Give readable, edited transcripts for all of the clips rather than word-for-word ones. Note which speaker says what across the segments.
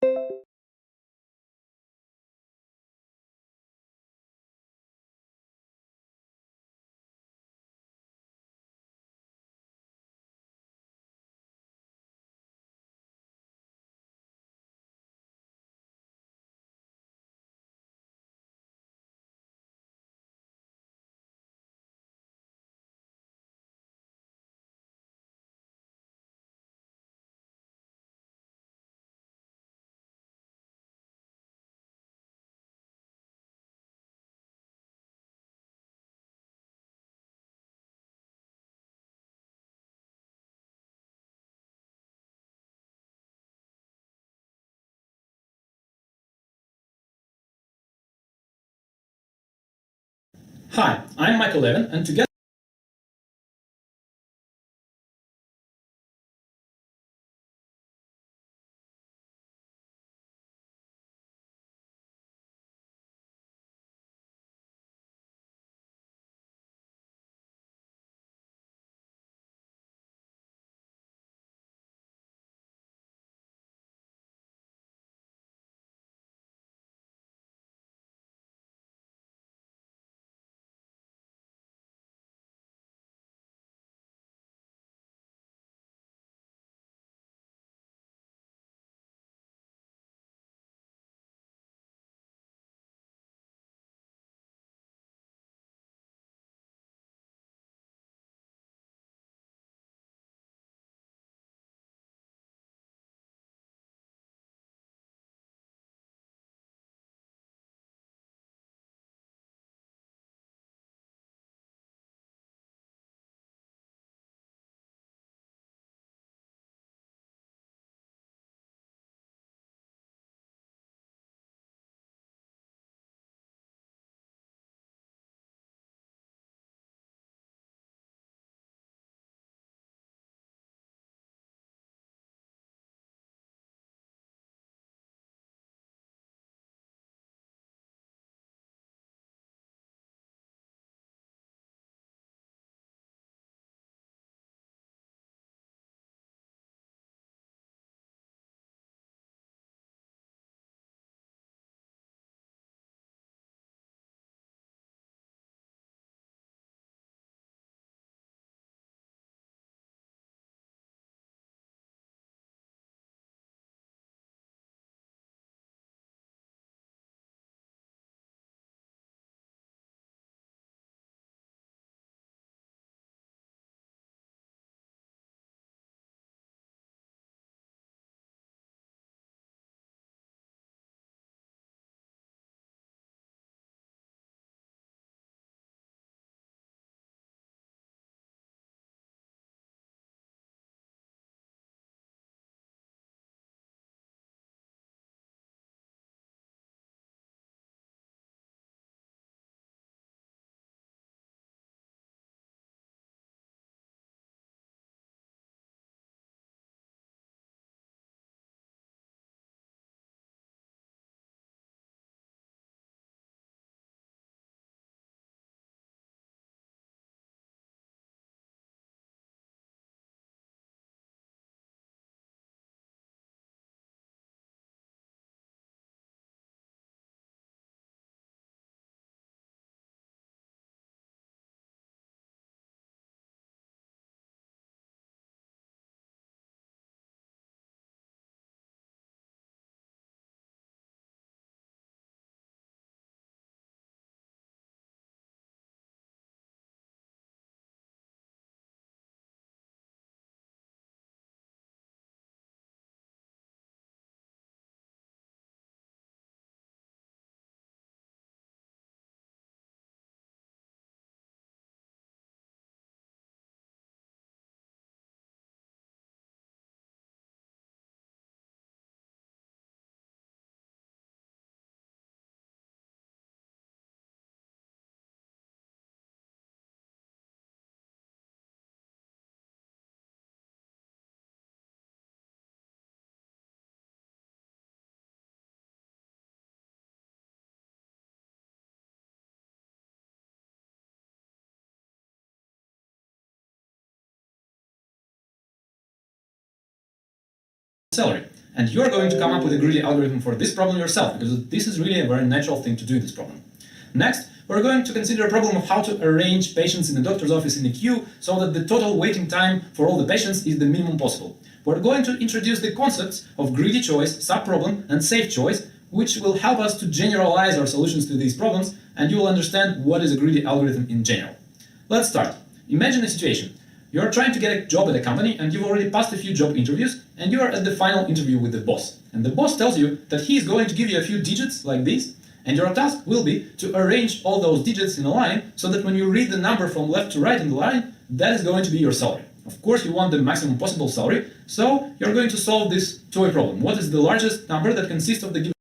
Speaker 1: Hi, I'm Michael Levin, and together celery. and you're going to come up with a greedy algorithm for this problem yourself, because this is really a very natural thing to do this problem. Next, we're going to consider a problem of how to arrange patients in the doctor's office in a queue so that the total waiting time for all the patients is the minimum possible. We're going to introduce the concepts of greedy choice, subproblem, and safe choice, which will help us to generalize our solutions to these problems, and you will understand what is a greedy algorithm in general. Let's start. Imagine a situation. You're trying to get a job at a company, and you've already passed a few job interviews, and you are at the final interview with the boss. And the boss tells you that he is going to give you a few digits like these, and your task will be to arrange all those digits in a line so that when you read the number from left to right in the line, that is going to be your salary. Of course, you want the maximum possible salary, so you're going to solve this toy problem. What is the largest number that consists of the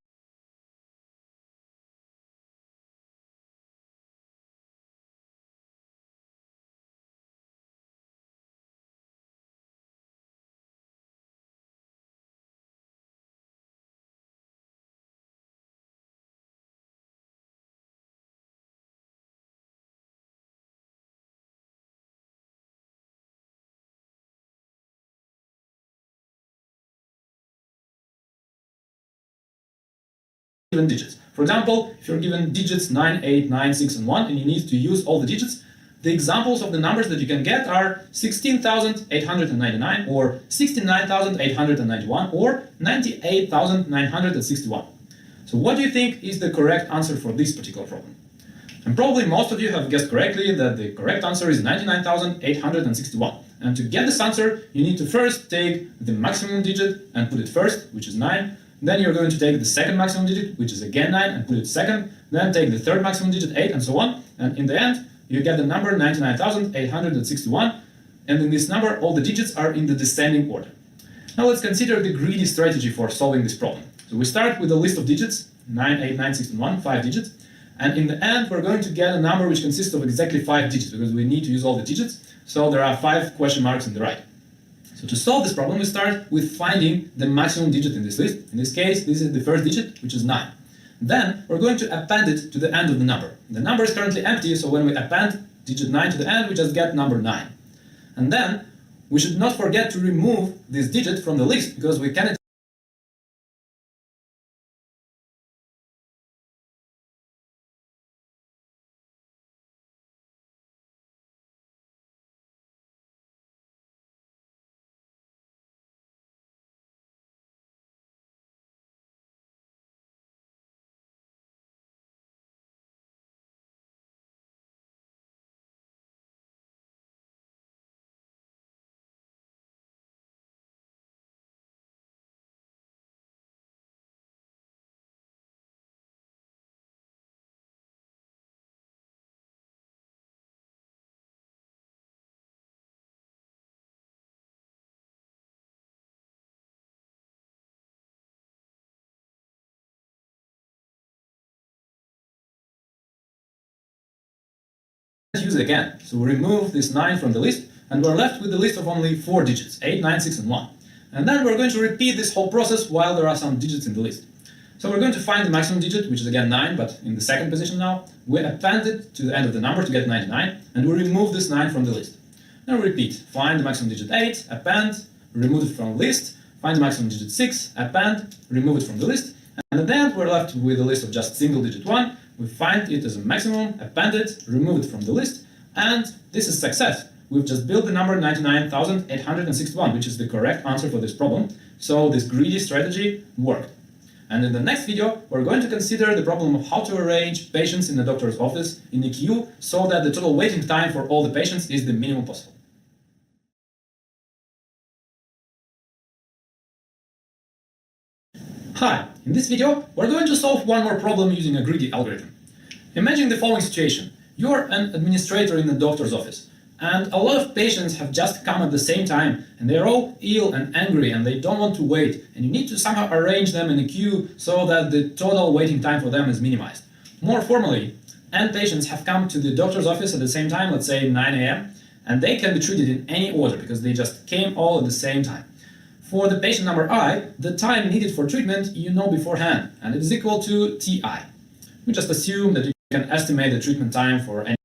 Speaker 1: given digits. For example, if you're given digits 9, 8, 9, 6, and 1, and you need to use all the digits, the examples of the numbers that you can get are 16,899, or 69,891, or 98,961. So what do you think is the correct answer for this particular problem? And probably most of you have guessed correctly that the correct answer is 99,861. And to get this answer, you need to first take the maximum digit and put it first, which is 9. Then you're going to take the second maximum digit, which is again 9, and put it second. Then take the third maximum digit, 8, and so on. And in the end, you get the number 99,861. And in this number, all the digits are in the descending order. Now let's consider the greedy strategy for solving this problem. So we start with a list of digits, 9, 8, 9, 6, and 1, 5 digits. And in the end, we're going to get a number which consists of exactly 5 digits, because we need to use all the digits. So there are 5 question marks on the right. So to solve this problem, we start with finding the maximum digit in this list. In this case, this is the first digit, which is 9. Then we're going to append it to the end of the number. The number is currently empty, so when we append digit 9 to the end, we just get number 9. And then we should not forget to remove this digit from the list, because we cannot use it again. So we remove this 9 from the list, and we're left with the list of only 4 digits, 8, 9, 6, and 1. And then we're going to repeat this whole process while there are some digits in the list. So we're going to find the maximum digit, which is again 9, but in the second position now. We append it to the end of the number to get 99, and we remove this 9 from the list. Then we repeat, find the maximum digit 8, append, remove it from the list, find the maximum digit 6, append, remove it from the list, and at the end we're left with a list of just single digit 1. We find it as a maximum, append it, remove it from the list, and this is success. We've just built the number 99,861, which is the correct answer for this problem. So this greedy strategy worked. And in the next video, we're going to consider the problem of how to arrange patients in the doctor's office in a queue so that the total waiting time for all the patients is the minimum possible. Hi, in this video, we're going to solve one more problem using a greedy algorithm. Imagine the following situation. You're an administrator in the doctor's office, and a lot of patients have just come at the same time, and they're all ill and angry, and they don't want to wait, and you need to somehow arrange them in a queue so that the total waiting time for them is minimized. More formally, n patients have come to the doctor's office at the same time, let's say 9 a.m., and they can be treated in any order because they just came all at the same time. For the patient number I, the time needed for treatment you know beforehand, and it is equal to Ti. We just assume that you can estimate the treatment time for any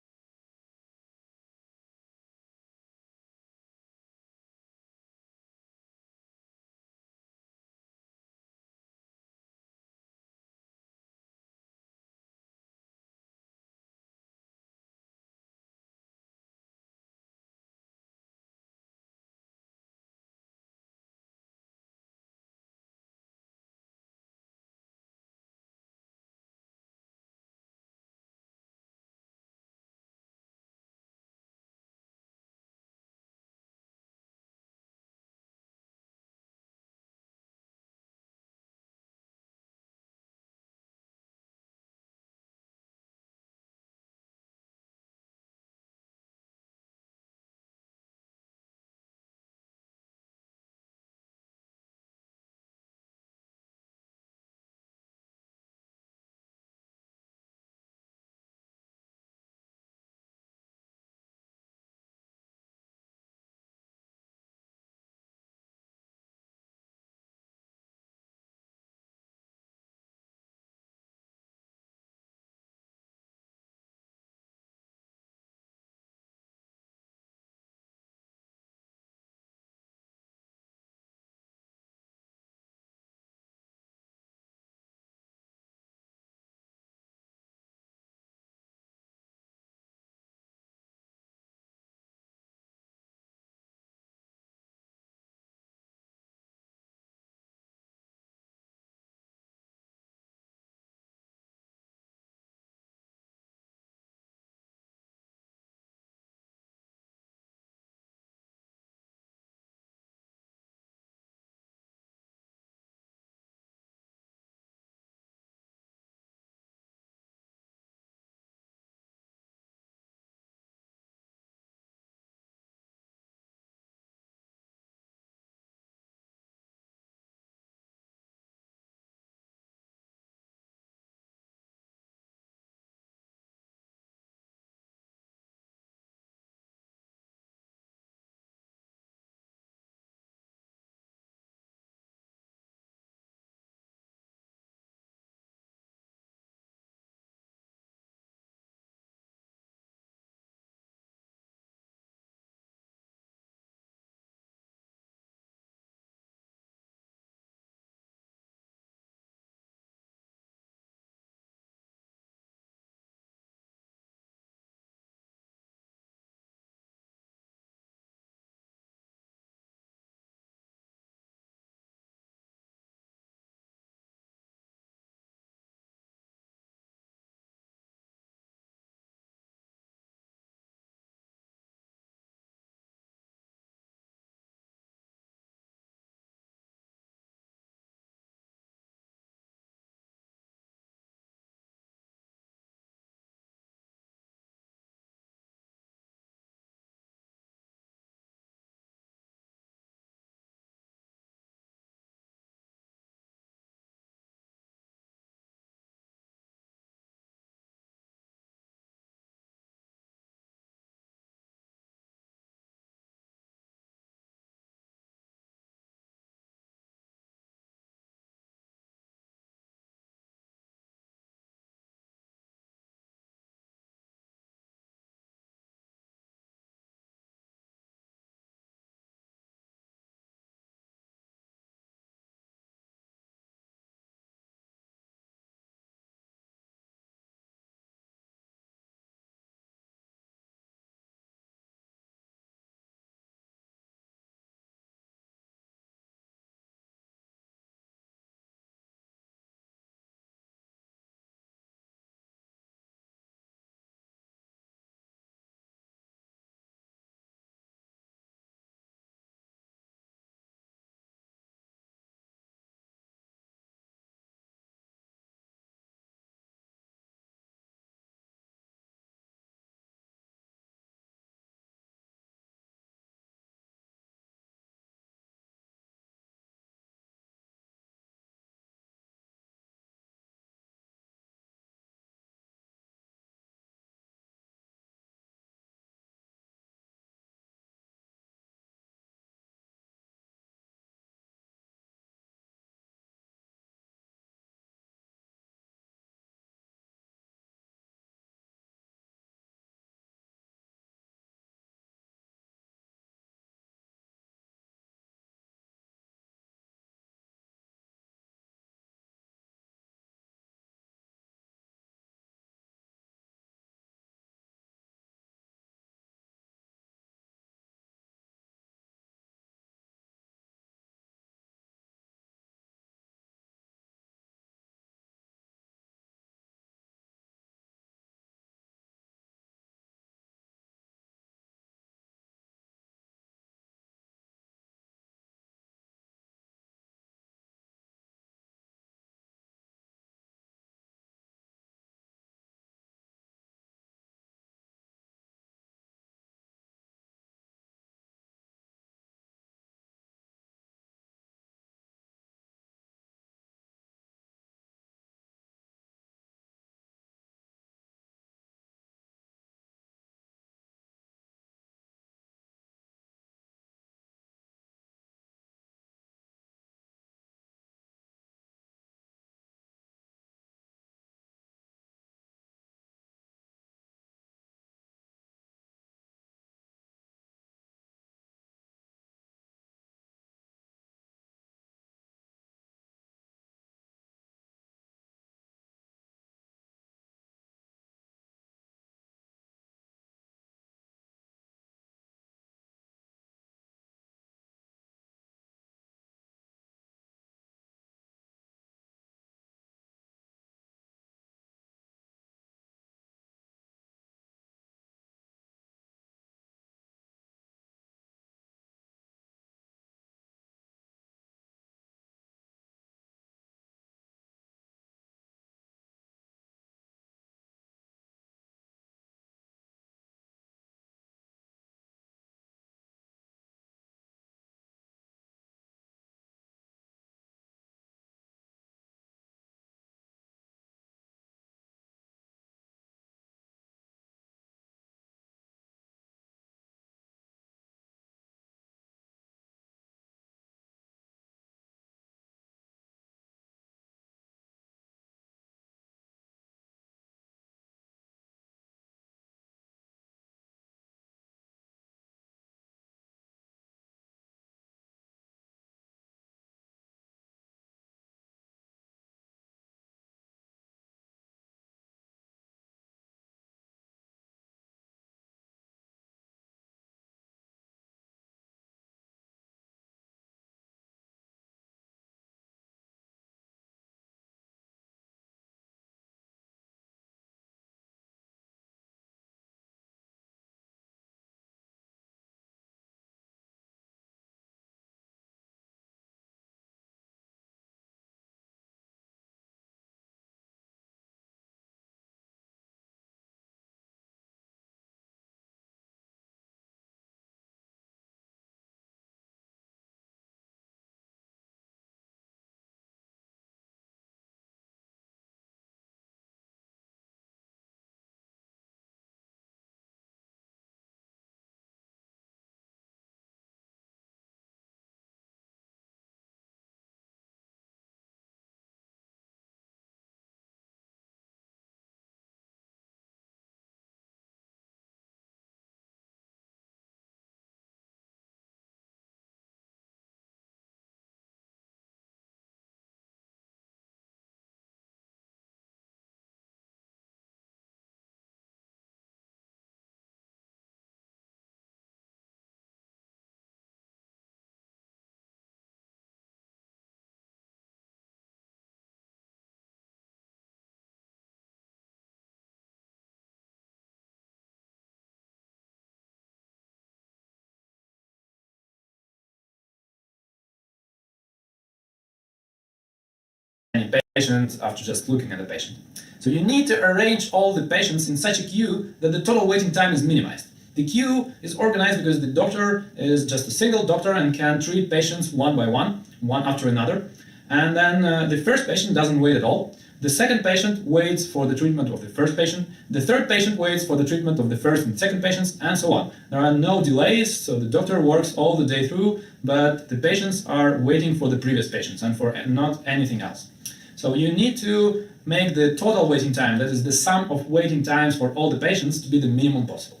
Speaker 1: patient after just looking at the patient. So you need to arrange all the patients in such a queue that the total waiting time is minimized. The queue is organized because the doctor is just a single doctor and can treat patients one by one after another. And then the first patient doesn't wait at all. The second patient waits for the treatment of the first patient. The third patient waits for the treatment of the first and second patients, and so on. There are no delays, so the doctor works all the day through, but the patients are waiting for the previous patients and for not anything else. So you need to make the total waiting time, that is the sum of waiting times for all the patients, to be the minimum possible.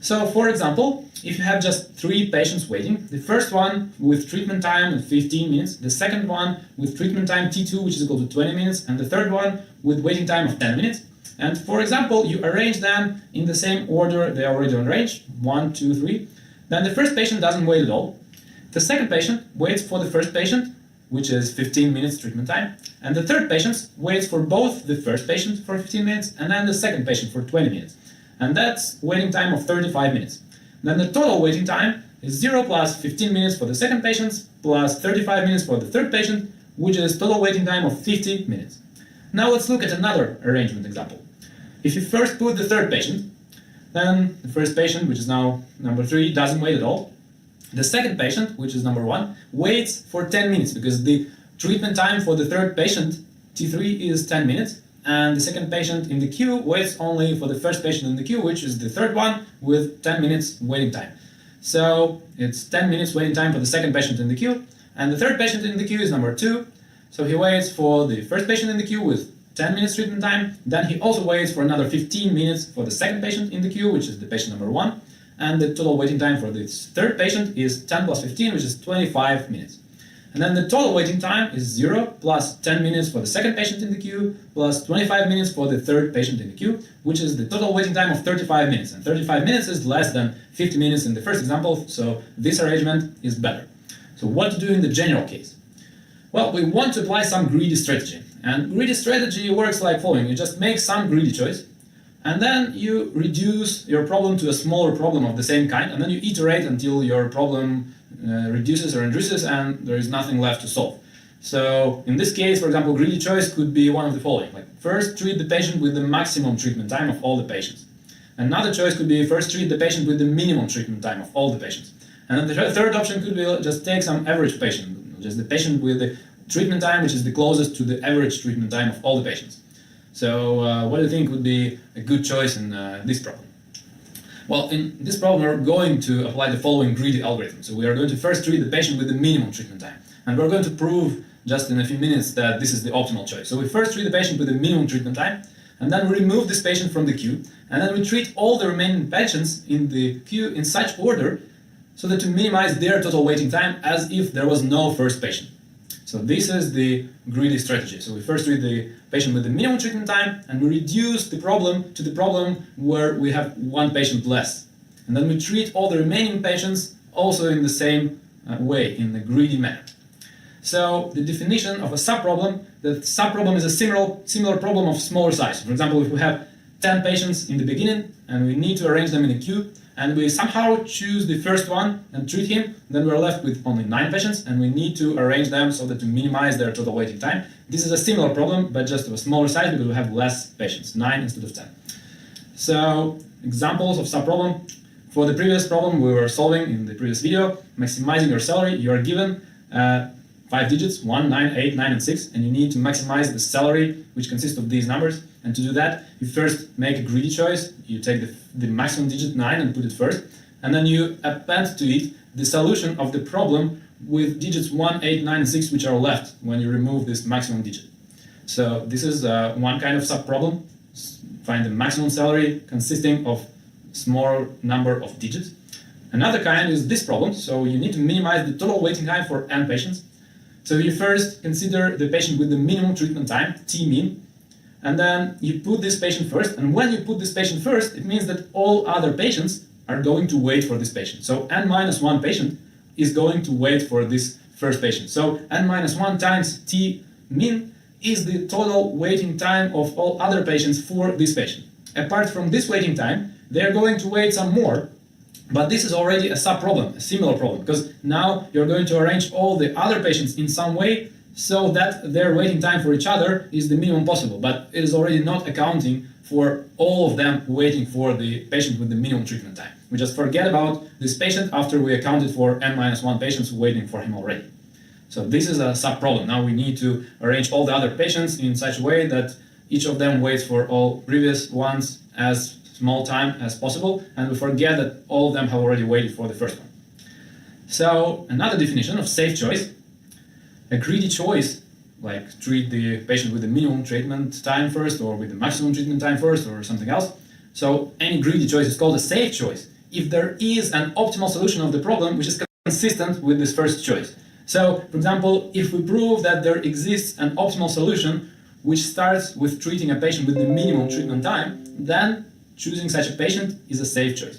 Speaker 1: So, for example, if you have just 3 patients waiting, the first one with treatment time of 15 minutes, the second one with treatment time T2, which is equal to 20 minutes, and the third one with waiting time of 10 minutes. And for example, you arrange them in the same order they are already arranged, 1, 2, 3. Then the first patient doesn't wait at all. The second patient waits for the first patient, which is 15 minutes treatment time, and the third patient waits for both the first patient for 15 minutes and then the second patient for 20 minutes. And that's waiting time of 35 minutes. Then the total waiting time is 0 plus 15 minutes for the second patient plus 35 minutes for the third patient, which is total waiting time of 50 minutes. Now let's look at another arrangement example. If you first put the third patient, then the first patient, which is now number 3, doesn't wait at all. The second patient, which is number 1, waits for 10 minutes because the treatment time for the third patient, T3, is 10 minutes. And the second patient in the queue waits only for the first patient in the queue, which is the third one, with 10 minutes waiting time. So it's 10 minutes waiting time for the second patient in the queue, and the third patient in the queue is number 2. So he waits for the first patient in the queue with 10 minutes treatment time, then he also waits for another 15 minutes for the second patient in the queue, which is the patient number 1, and the total waiting time for this third patient is 10 plus 15, which is 25 minutes. And then the total waiting time is 0 plus 10 minutes for the second patient in the queue plus 25 minutes for the third patient in the queue, which is the total waiting time of 35 minutes. And 35 minutes is less than 50 minutes in the first example, so this arrangement is better. So what to do in the general case? Well, we want to apply some greedy strategy. And greedy strategy works like following. You just make some greedy choice, and then you reduce your problem to a smaller problem of the same kind, and then you iterate until your problem reduces or increases and there is nothing left to solve. So in this case, for example, greedy choice could be one of the following. Like, first treat the patient with the maximum treatment time of all the patients. Another choice could be first treat the patient with the minimum treatment time of all the patients. And then the third option could be just take some average patient, just the patient with the treatment time which is the closest to the average treatment time of all the patients. So what do you think would be a good choice in this problem? Well, in this problem, we're going to apply the following greedy algorithm. So we are going to first treat the patient with the minimum treatment time. And we're going to prove just in a few minutes that this is the optimal choice. So we first treat the patient with the minimum treatment time, and then we remove this patient from the queue, and then we treat all the remaining patients in the queue in such order so that to minimize their total waiting time as if there was no first patient. So this is the greedy strategy. So we first treat the patient with the minimum treatment time, and we reduce the problem to the problem where we have one patient less. And then we treat all the remaining patients also in the same way, in the greedy manner. So the definition of a subproblem, the subproblem is a similar problem of smaller size. For example, if we have 10 patients in the beginning and we need to arrange them in a queue, and we somehow choose the first one and treat him, then we're left with only 9 patients, and we need to arrange them so that to minimize their total waiting time. This is a similar problem, but just of a smaller size because we have less patients, 9 instead of 10. So examples of subproblem. For the previous problem we were solving in the previous video, maximizing your salary, you are given 5 digits, 1, 9, 8, 9, and 6, and you need to maximize the salary, which consists of these numbers. And to do that, you first make a greedy choice. You take the maximum digit 9 and put it first, and then you append to it the solution of the problem with digits 1, 8, 9, and 6, which are left when you remove this maximum digit. So this is one kind of subproblem. Find the maximum salary consisting of small number of digits. Another kind is this problem. So you need to minimize the total waiting time for n patients. So you first consider the patient with the minimum treatment time, T min, and then you put this patient first. And when you put this patient first, it means that all other patients are going to wait for this patient. So n minus 1 patient is going to wait for this first patient. So n minus 1 times T min is the total waiting time of all other patients for this patient. Apart from this waiting time, they're going to wait some more. But this is already a subproblem, a similar problem, because now you're going to arrange all the other patients in some way so that their waiting time for each other is the minimum possible, but it is already not accounting for all of them waiting for the patient with the minimum treatment time. We just forget about this patient after we accounted for n-1 patients waiting for him already. So this is a sub-problem. Now we need to arrange all the other patients in such a way that each of them waits for all previous ones as small time as possible, and we forget that all of them have already waited for the first one. So another definition of safe choice: a greedy choice, like treat the patient with the minimum treatment time first or with the maximum treatment time first or something else. So any greedy choice is called a safe choice if there is an optimal solution of the problem which is consistent with this first choice. So, for example, if we prove that there exists an optimal solution which starts with treating a patient with the minimum treatment time, then choosing such a patient is a safe choice.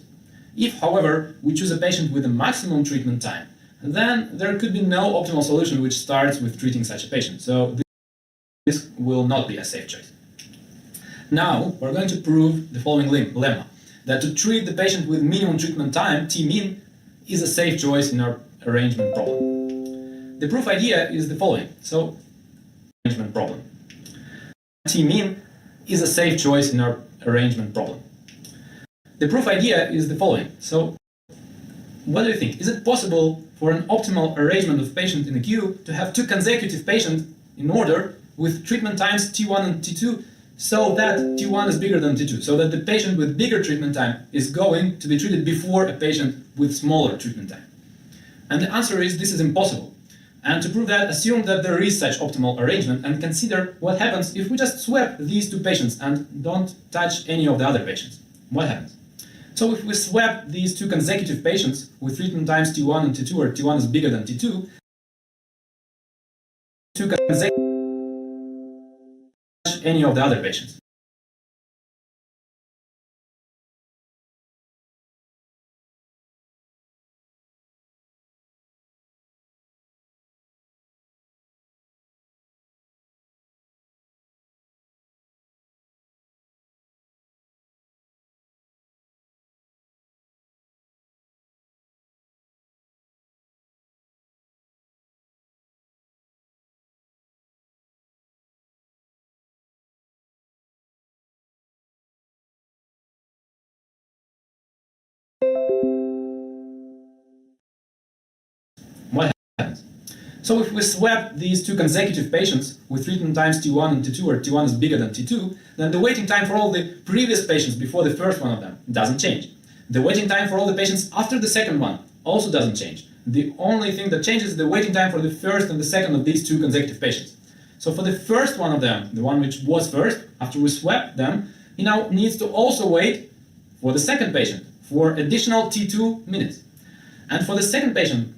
Speaker 1: If, however, we choose a patient with a maximum treatment time, then there could be no optimal solution which starts with treating such a patient. So this will not be a safe choice. Now, we're going to prove the following lemma, that to treat the patient with minimum treatment time, T-min, is a safe choice in our arrangement problem. The proof idea is the following. So, arrangement problem. T-min is a safe choice in our arrangement problem. The proof idea is the following. So, what do you think? Is it possible for an optimal arrangement of patients in a queue to have two consecutive patients in order with treatment times T1 and T2 so that T1 is bigger than T2, so that the patient with bigger treatment time is going to be treated before a patient with smaller treatment time? And the answer is this is impossible. And to prove that, assume that there is such optimal arrangement and consider what happens if we just swap these two patients and don't touch any of the other patients. What happens? So if we swap these two consecutive patients with treatment times T1 and T2, or T1 is bigger than T2, two consecutive touch any of the other patients. What happens? So if we swap these two consecutive patients with treatment times T1 and T2, or T1 is bigger than T2, then the waiting time for all the previous patients before the first one of them doesn't change. The waiting time for all the patients after the second one also doesn't change. The only thing that changes is the waiting time for the first and the second of these two consecutive patients. So for the first one of them, the one which was first, after we swap them, he now needs to also wait for the second patient for additional T2 minutes. And for the second patient,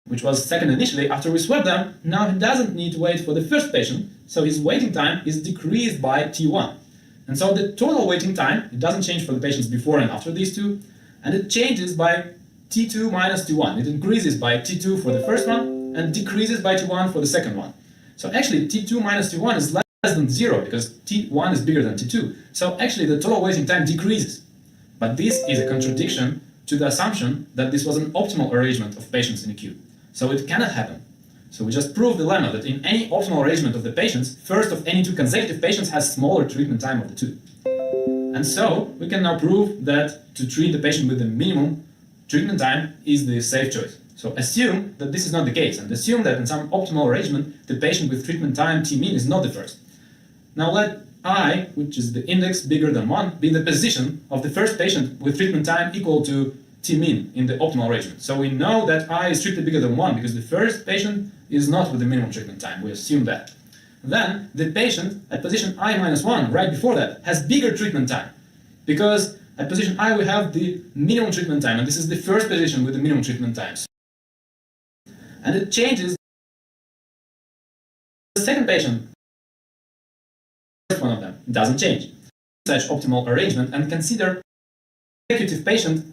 Speaker 1: which was second initially, after we swap them, now he doesn't need to wait for the first patient, so his waiting time is decreased by T1. And so the total waiting time, it doesn't change for the patients before and after these two, and it changes by T2 minus T1. It increases by T2 for the first one, and decreases by T1 for the second one. So actually T2 minus T1 is less than 0, because T1 is bigger than T2. So actually the total waiting time decreases. But this is a contradiction to the assumption that this was an optimal arrangement of patients in a queue. So it cannot happen. So we just proved the lemma that in any optimal arrangement of the patients, first of any two consecutive patients has smaller treatment time of the two. And so we can now prove that to treat the patient with the minimum treatment time is the safe choice. So assume that this is not the case, and assume that in some optimal arrangement, the patient with treatment time T-min is not the first. Now let I, which is the index bigger than 1, be the position of the first patient with treatment time equal to T-min in the optimal arrangement. So we know that I is strictly bigger than 1 because the first patient is not with the minimum treatment time. We assume that. Then the patient at position I minus 1, right before that, has bigger treatment time because at position I we have the minimum treatment time, and this is the first position with the minimum treatment time. And it changes the second patient. The first one of them doesn't change. Such optimal arrangement and consider consecutive patient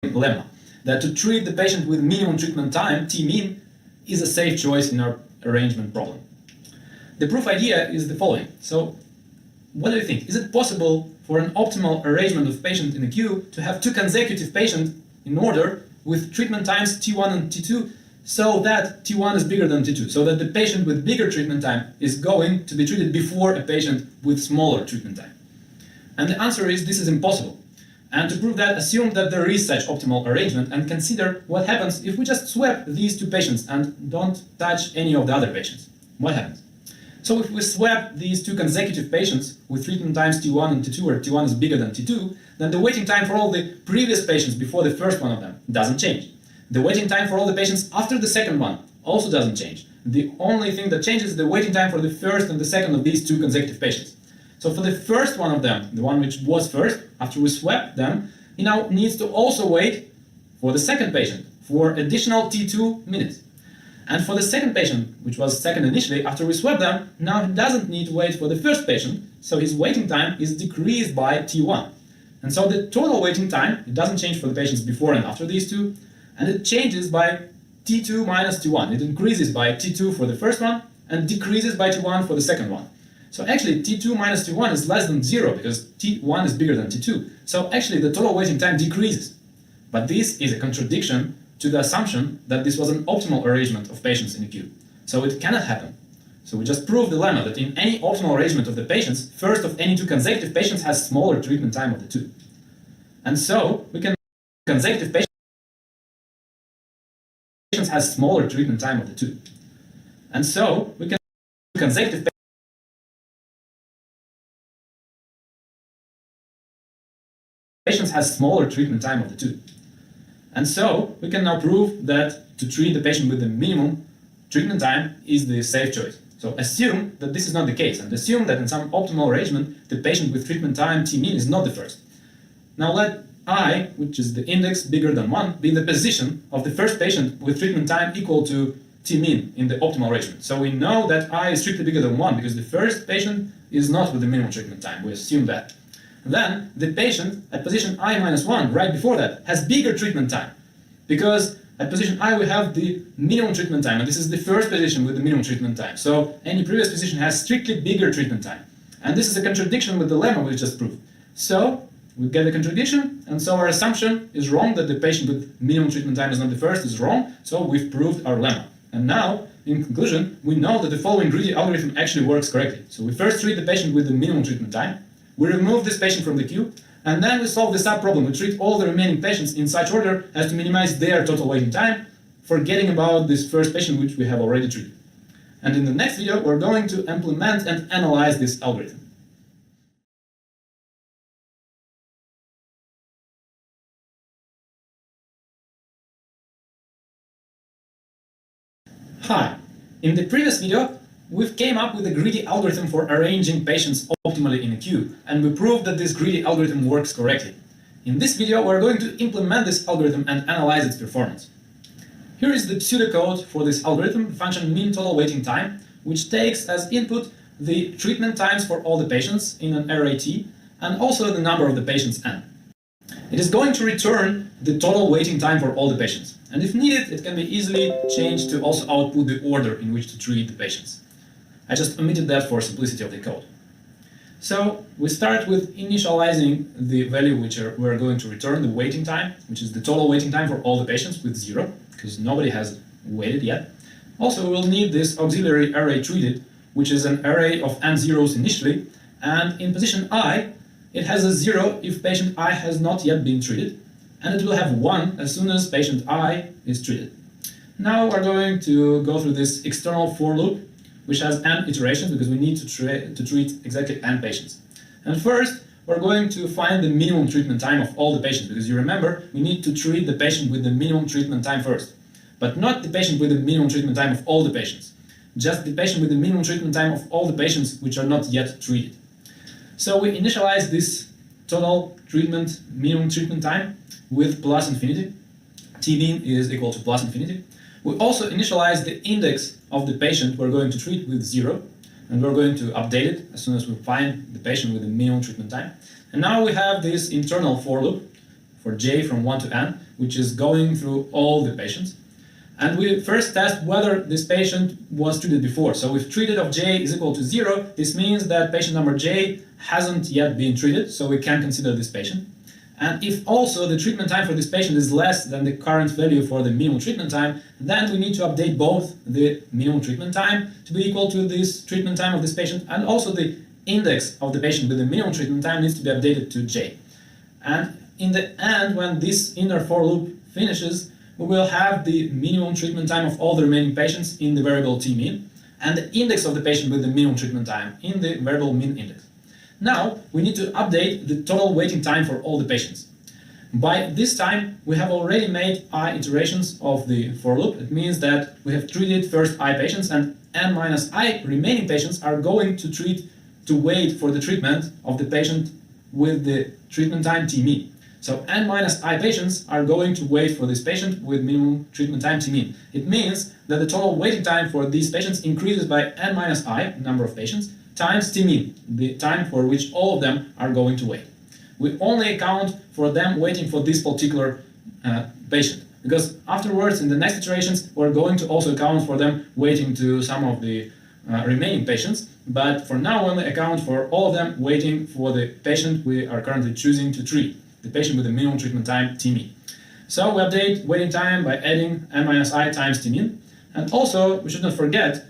Speaker 1: lemma, that to treat the patient with minimum treatment time, T-min, is a safe choice in our arrangement problem. The proof idea is the following. So what do you think? Is it possible for an optimal arrangement of patients in a queue to have two consecutive patients in order with treatment times T1 and T2 so that T1 is bigger than T2, so that the patient with bigger treatment time is going to be treated before a patient with smaller treatment time? And the answer is this is impossible. And to prove that, assume that there is such optimal arrangement and consider what happens if we just swap these two patients and don't touch any of the other patients. What happens? So if we swap these two consecutive patients with treatment times T1 and T2, where T1 is bigger than T2, then the waiting time for all the previous patients before the first one of them doesn't change. The waiting time for all the patients after the second one also doesn't change. The only thing that changes is the waiting time for the first and the second of these two consecutive patients. So for the first one of them, the one which was first, after we swap them, he now needs to also wait for the second patient for additional T2 minutes. And for the second patient, which was second initially, after we swap them, now he doesn't need to wait for the first patient, so his waiting time is decreased by T1. And so the total waiting time, it doesn't change for the patients before and after these two, and it changes by T2 minus T1. It increases by T2 for the first one and decreases by T1 for the second one. So actually T2 minus T1 is less than 0 because T1 is bigger than T2. So actually the total waiting time decreases. But this is a contradiction to the assumption that this was an optimal arrangement of patients in a queue. So it cannot happen. So we just proved the lemma that in any optimal arrangement of the patients, first of any two consecutive patients has smaller treatment time of the two. And so we can consecutive patients has smaller treatment time of the two. And so we can consecutive patients has smaller treatment time of the two. And so we can now prove that to treat the patient with the minimum treatment time is the safe choice. So assume that this is not the case, and assume that in some optimal arrangement, the patient with treatment time T mean is not the first. Now let I, which is the index bigger than 1, be the position of the first patient with treatment time equal to T mean in the optimal arrangement. So we know that I is strictly bigger than 1 because the first patient is not with the minimum treatment time. We assume that. Then the patient at position I minus 1, right before that, has bigger treatment time. Because at position I we have the minimum treatment time, and this is the first position with the minimum treatment time. So any previous position has strictly bigger treatment time. And this is a contradiction with the lemma we just proved. So we get a contradiction, and so our assumption is wrong that the patient with minimum treatment time is not the first is wrong, so we've proved our lemma. And now, in conclusion, we know that the following greedy algorithm actually works correctly. So we first treat the patient with the minimum treatment time, we remove this patient from the queue, and then we solve the sub-problem. We treat all the remaining patients in such order as to minimize their total waiting time, forgetting about this first patient which we have already treated. And in the next video, we're going to implement and analyze this algorithm. Hi, in the previous video, we've came up with a greedy algorithm for arranging patients optimally in a queue, and we proved that this greedy algorithm works correctly. In this video, we're going to implement this algorithm and analyze its performance. Here is the pseudocode for this algorithm, the function mean total waiting time, which takes as input the treatment times for all the patients in an array T, and also the number of the patients n. It is going to return the total waiting time for all the patients, and if needed, it can be easily changed to also output the order in which to treat the patients. I just omitted that for simplicity of the code. So we start with initializing the value which we're going to return, the waiting time, which is the total waiting time for all the patients with 0, because nobody has waited yet. Also, we'll need this auxiliary array treated, which is an array of n zeros initially, and in position I, it has a 0 if patient I has not yet been treated, and it will have 1 as soon as patient I is treated. Now we're going to go through this external for loop, which has n iterations because we need to treat exactly n patients. And first, we're going to find the minimum treatment time of all the patients, because you remember, we need to treat the patient with the minimum treatment time first, but not the patient with the minimum treatment time of all the patients, just the patient with the minimum treatment time of all the patients which are not yet treated. So we initialize this total treatment, minimum treatment time with plus infinity. T mean is equal to plus infinity. We also initialize the index of the patient we're going to treat with 0, and we're going to update it as soon as we find the patient with the minimum treatment time. And now we have this internal for loop for j from 1 to n, which is going through all the patients. And we first test whether this patient was treated before. So if treated of J is equal to 0, this means that patient number J hasn't yet been treated, so we can consider this patient. And if also the treatment time for this patient is less than the current value for the minimum treatment time, then we need to update both the minimum treatment time to be equal to this treatment time of this patient, and also the index of the patient with the minimum treatment time needs to be updated to J. And in the end, when this inner for loop finishes, we will have the minimum treatment time of all the remaining patients in the variable t mean, and the index of the patient with the minimum treatment time in the variable min index. Now, we need to update the total waiting time for all the patients. By this time, we have already made I iterations of the for loop. It means that we have treated first I patients, and n minus I remaining patients are going to wait for the treatment of the patient with the treatment time t mean. So n minus I patients are going to wait for this patient with minimum treatment time t mean. It means that the total waiting time for these patients increases by n minus I, number of patients, times t mean, the time for which all of them are going to wait. We only account for them waiting for this particular patient, because afterwards in the next iterations we're going to also account for them waiting to some of the remaining patients, but for now we only account for all of them waiting for the patient we are currently choosing to treat, the patient with the minimum treatment time t mean. So we update waiting time by adding n minus I times t mean, and also we should not forget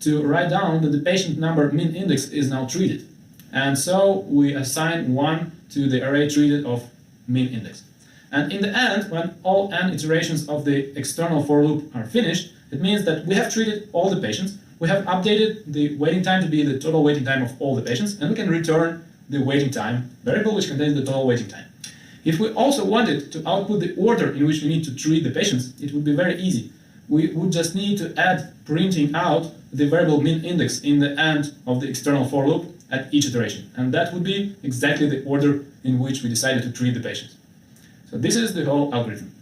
Speaker 1: to write down that the patient number min index is now treated. And so we assign 1 to the array treated of min index. And in the end, when all n iterations of the external for loop are finished, it means that we have treated all the patients, we have updated the waiting time to be the total waiting time of all the patients, and we can return the waiting time variable which contains the total waiting time. If we also wanted to output the order in which we need to treat the patients, it would be very easy. We would just need to add printing out the variable min index in the end of the external for loop at each iteration. And that would be exactly the order in which we decided to treat the patients. So this is the whole algorithm.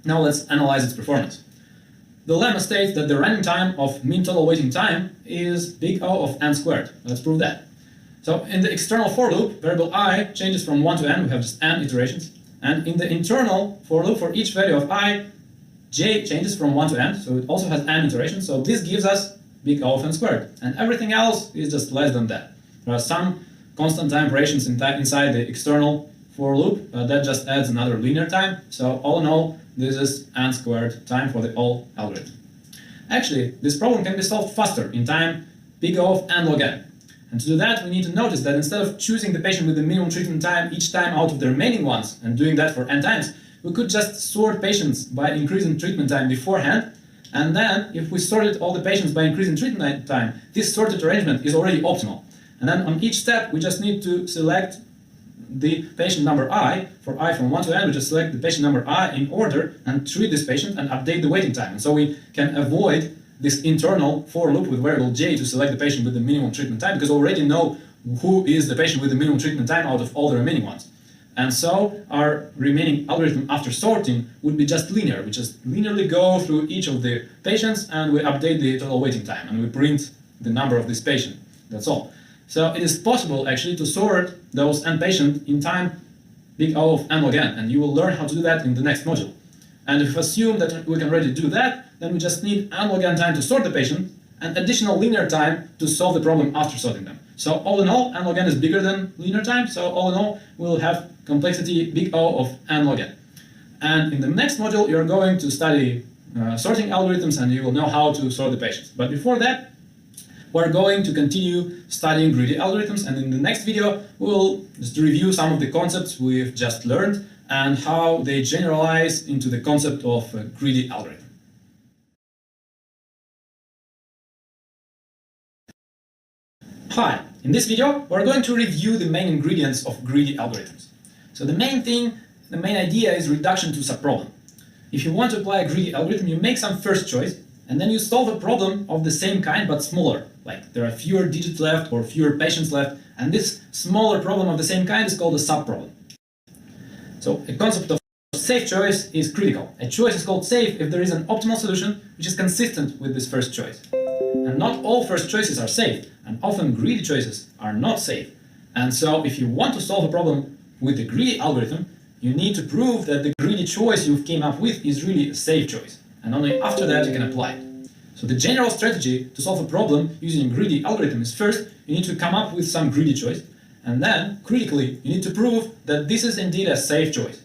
Speaker 1: Now let's analyze its performance. The lemma states that the running time of min total waiting time is big O of n squared. Let's prove that. So in the external for loop, variable I changes from 1 to n, we have just n iterations. And in the internal for loop, for each value of I, j changes from 1 to n, so it also has n iterations, so this gives us big O of n squared. And everything else is just less than that. There are some constant time operations inside the external for loop, but that just adds another linear time. So all in all, this is n squared time for the whole algorithm. Actually, this problem can be solved faster in time big O of n log n. And to do that, we need to notice that instead of choosing the patient with the minimum treatment time each time out of the remaining ones and doing that for n times, we could just sort patients by increasing treatment time beforehand. And then, if we sorted all the patients by increasing treatment time, this sorted arrangement is already optimal. And then on each step, we just need to select the patient number I. For I from 1 to n, we just select the patient number I in order and treat this patient and update the waiting time. And so we can avoid this internal for loop with variable j to select the patient with the minimum treatment time, because we already know who is the patient with the minimum treatment time out of all the remaining ones. And so our remaining algorithm after sorting would be just linear. We just linearly go through each of the patients and we update the total waiting time and we print the number of this patient. That's all. So it is possible actually to sort those n patients in time big O of n log n, and you will learn how to do that in the next module. And if we assume that we can already do that, then we just need n log n time to sort the patient and additional linear time to solve the problem after sorting them. So all in all, n log n is bigger than linear time, so all in all, we'll have complexity big O of n log n. And in the next module, you're going to study sorting algorithms and you will know how to sort the patients. But before that, we're going to continue studying greedy algorithms, and in the next video, we'll just review some of the concepts we've just learned and how they generalize into the concept of a greedy algorithm. Hi, in this video, we're going to review the main ingredients of greedy algorithms. So the main idea is reduction to subproblem. If you want to apply a greedy algorithm, you make some first choice, and then you solve a problem of the same kind but smaller. Like there are fewer digits left or fewer patients left, and this smaller problem of the same kind is called a subproblem. So a concept of safe choice is critical. A choice is called safe if there is an optimal solution which is consistent with this first choice. And not all first choices are safe, and often greedy choices are not safe. And so if you want to solve a problem with the greedy algorithm, you need to prove that the greedy choice you've came up with is really a safe choice. and only after that you can apply it. So the general strategy to solve a problem using a greedy algorithm is first, you need to come up with some greedy choice, and then, critically, you need to prove that this is indeed a safe choice.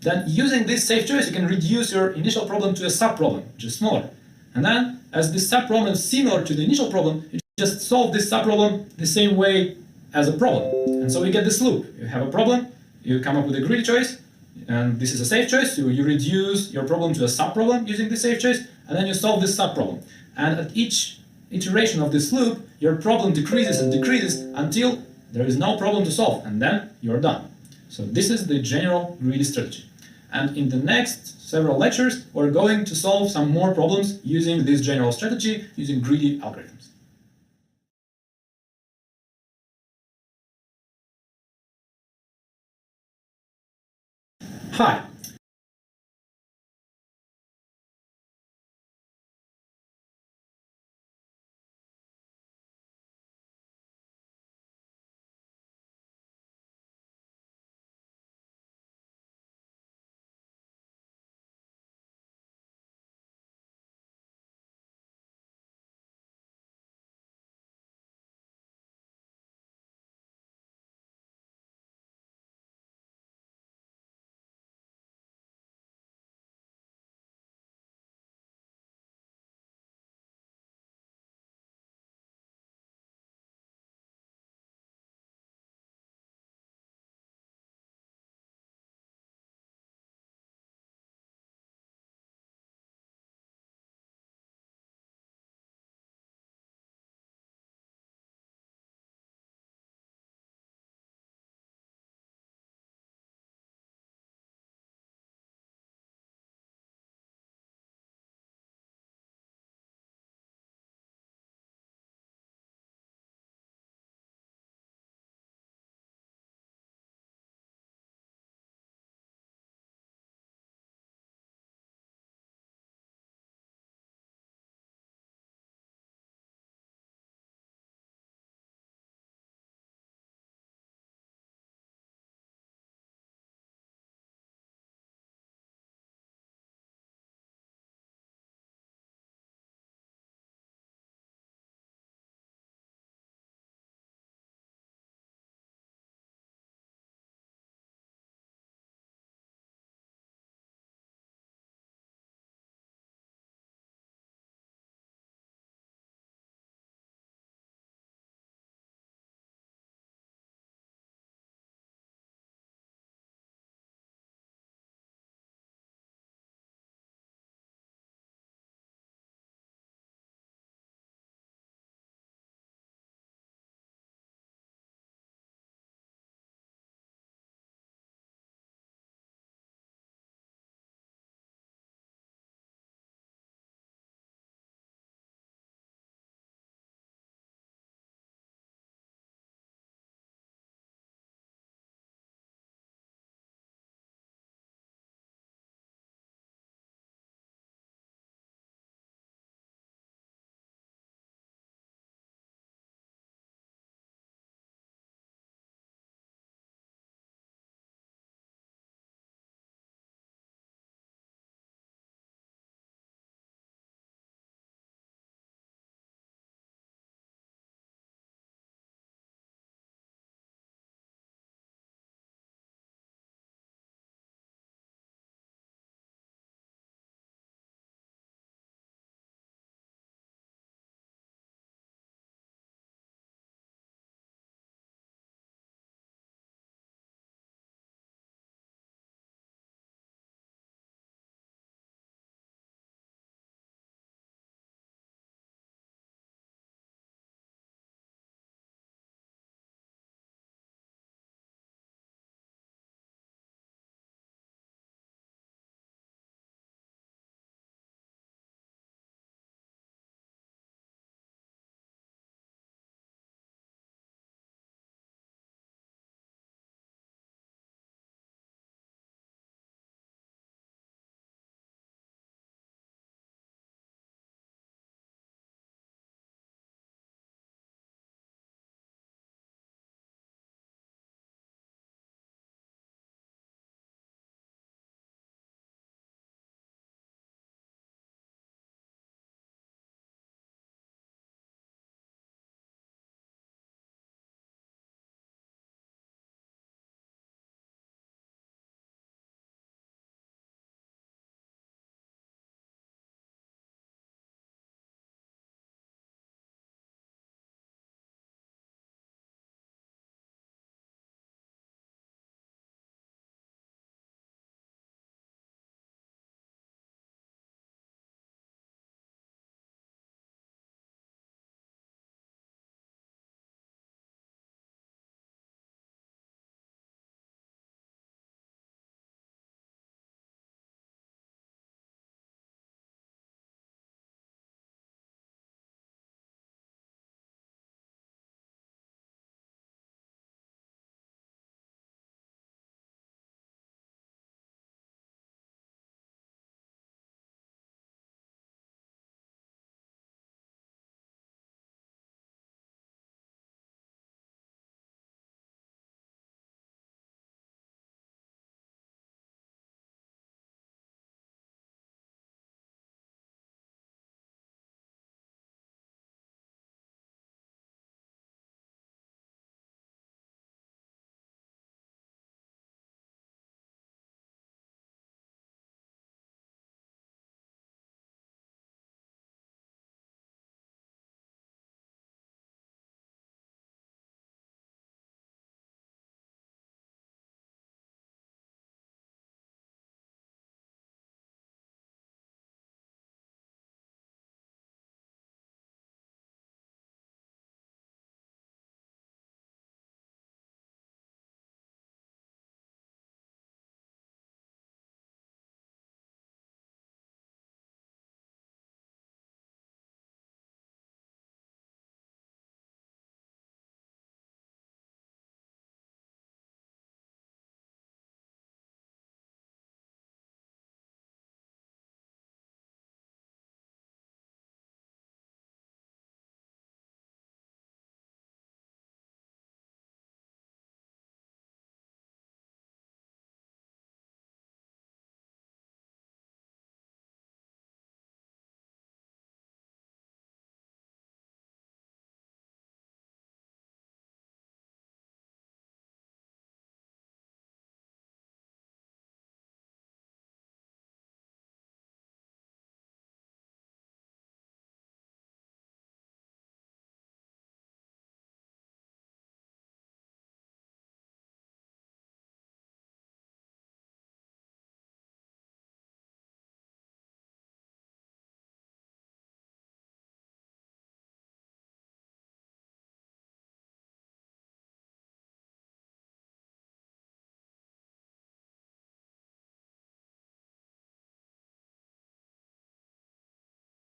Speaker 1: Then, using this safe choice, you can reduce your initial problem to a sub-problem, which is smaller. And then, as this sub-problem is similar to the initial problem, you just solve this sub-problem the same way as a problem. And so we get this loop. You have a problem, you come up with a greedy choice, and this is a safe choice, so you reduce your problem to a sub-problem using the safe choice, and then you solve this sub-problem. And at each iteration of this loop, your problem decreases and decreases until there is no problem to solve, and then you're done. So this is the general greedy strategy. And in the next several lectures, we're going to solve some more problems using this general strategy, using greedy algorithms. Hi,